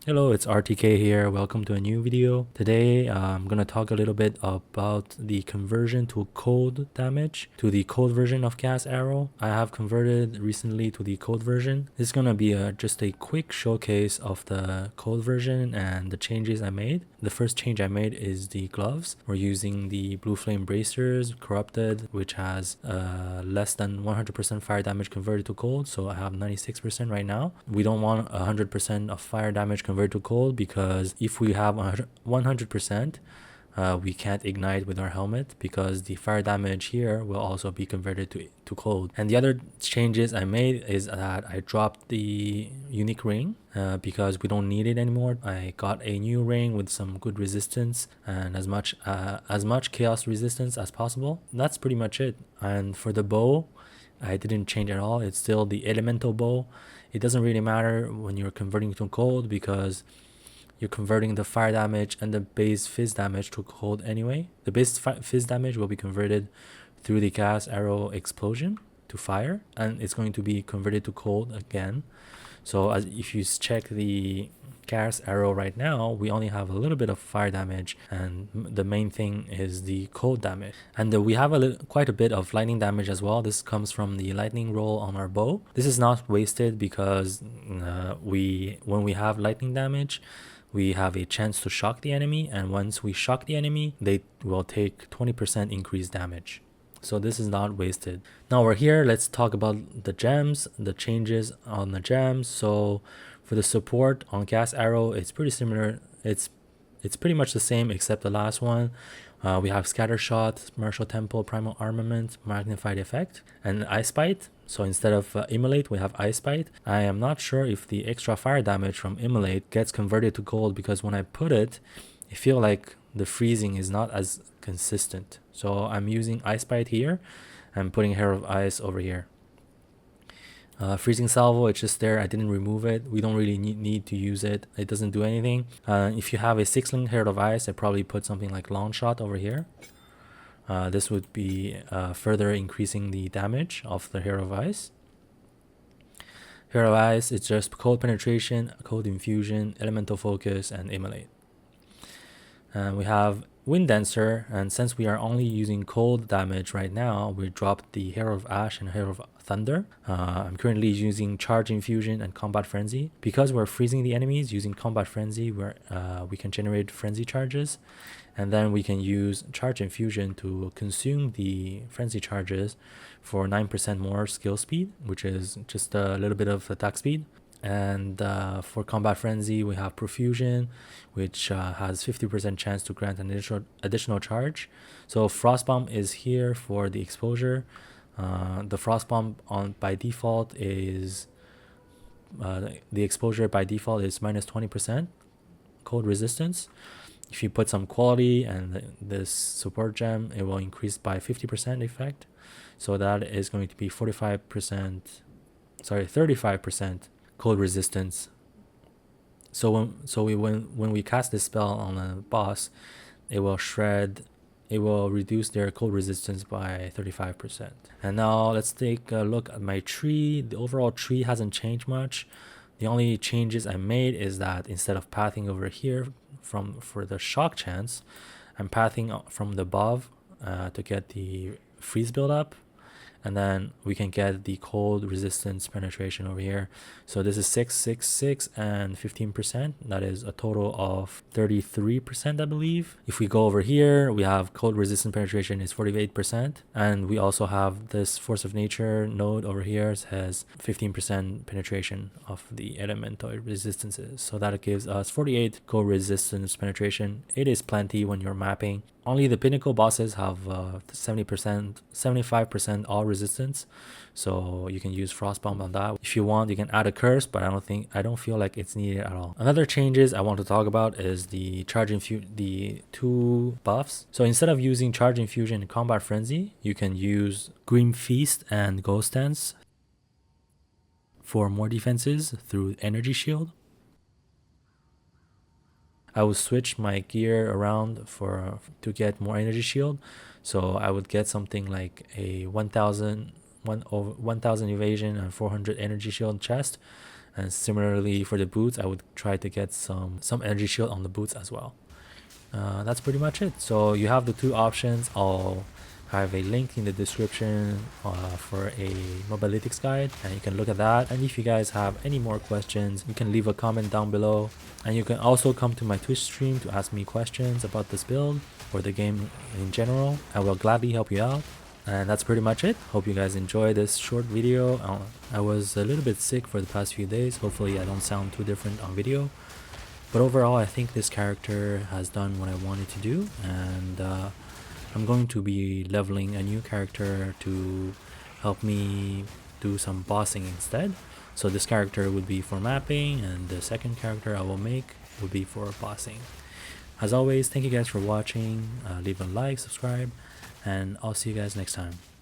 Hello, it's RTK here. Welcome to a new video. Today, I'm gonna talk a little bit about the conversion to cold damage to the cold version of Gas Arrow. I have converted recently to the cold version. This is gonna be just a quick showcase of the cold version and the changes I made. The first change I made is the gloves. We're using the Blue Flame Bracers Corrupted, which has less than 100% fire damage converted to cold. So I have 96% right now. We don't want 100% of fire damage converted to cold, because if we have 100%, we can't ignite with our helmet, because the fire damage here will also be converted to cold. And the other changes I made is that I dropped the unique ring because we don't need it anymore. I got a new ring with some good resistance and as much chaos resistance as possible. That's pretty much it. And for the bow, I didn't change at all. It's still the elemental bow. It doesn't really matter when you're converting to cold, because you're converting the fire damage and the base fizz damage to cold anyway. The base fizz damage will be converted through the Gas Arrow explosion to fire, and it's going to be converted to cold again. So if you check the Gas Arrow right now, we only have a little bit of fire damage, and the main thing is the cold damage. And we have quite a bit of lightning damage as well. This comes from the lightning roll on our bow. This is not wasted, because when we have lightning damage, we have a chance to shock the enemy, and once we shock the enemy, they will take 20% increased damage. So this is not wasted. Now we're here, let's talk about the gems, the changes on the gems. So for the support on Gas Arrow, it's pretty similar. It's pretty much the same except the last one. We have Scatter Shot, Martial Tempo, Primal Armament, Magnified Effect, and Ice Bite. So instead of Immolate, we have Ice Bite. I am not sure if the extra fire damage from Immolate gets converted to cold, because when I put it, I feel like the freezing is not as consistent. So I'm using Ice Bite here. I'm putting Hair of Ice over here. Freezing Salvo, it's just there. I didn't remove it. We don't really need to use it. It doesn't do anything. If you have a 6-link Hair of Ice, I probably put something like Long Shot over here. This would be further increasing the damage of the Hair of Ice. Hair of Ice, it's just Cold Penetration, Cold Infusion, Elemental Focus, and Immolate. We have Wind Dancer, and since we are only using cold damage right now, we dropped the Hair of Ash and Hair of Thunder. I'm currently using Charge Infusion and Combat Frenzy. Because we're freezing the enemies using Combat Frenzy, we can generate Frenzy charges, and then we can use Charge Infusion to consume the Frenzy charges for 9% more skill speed, which is just a little bit of attack speed. And for Combat Frenzy, we have Profusion, which has 50% chance to grant an additional charge. So Frostbomb is here for the exposure. The Frostbomb by default is the exposure by default is minus 20% cold resistance. If you put some quality and this support gem, it will increase by 50% effect. So that is going to be 35% cold resistance. So when we cast this spell on a boss, it will reduce their cold resistance by 35%. And now let's take a look at my tree. The overall tree hasn't changed much. The only changes I made is that instead of pathing over here for the shock chance, I'm pathing from the above to get the freeze build up. And then we can get the cold resistance penetration over here. So this is 6, 6, 6, and 15%. That is a total of 33%, I believe. If we go over here, we have cold resistance penetration is 48%. And we also have this Force of Nature node over here has 15% penetration of the elemental resistances. So that gives us 48 cold resistance penetration. It is plenty when you're mapping. Only the pinnacle bosses have 70%, 75% all resistance, so you can use Frostbomb on that. If you want, you can add a curse, but I don't feel like it's needed at all. Another changes I want to talk about is the the 2 buffs. So instead of using Charge Infusion and Combat Frenzy, you can use Grim Feast and Ghost Dance for more defenses through Energy Shield. I would switch my gear around to get more energy shield. So I would get something like a 1000 evasion and 400 energy shield chest, And similarly for the boots, I would try to get some energy shield on the boots as well. That's pretty much it. So you have the two options. I'll have a link in the description for a Mobalytics guide, and you can look at that. And if you guys have any more questions, you can leave a comment down below, and you can also come to my Twitch stream to ask me questions about this build or the game in general. I will gladly help you out. And that's pretty much it. Hope you guys enjoy this short video. I was a little bit sick for the past few days. Hopefully I don't sound too different on video, but overall I think this character has done what I wanted to do, and I'm going to be leveling a new character to help me do some bossing instead. So this character would be for mapping, and the second character I will make would be for bossing. As always, thank you guys for watching. Leave a like, subscribe, and I'll see you guys next time.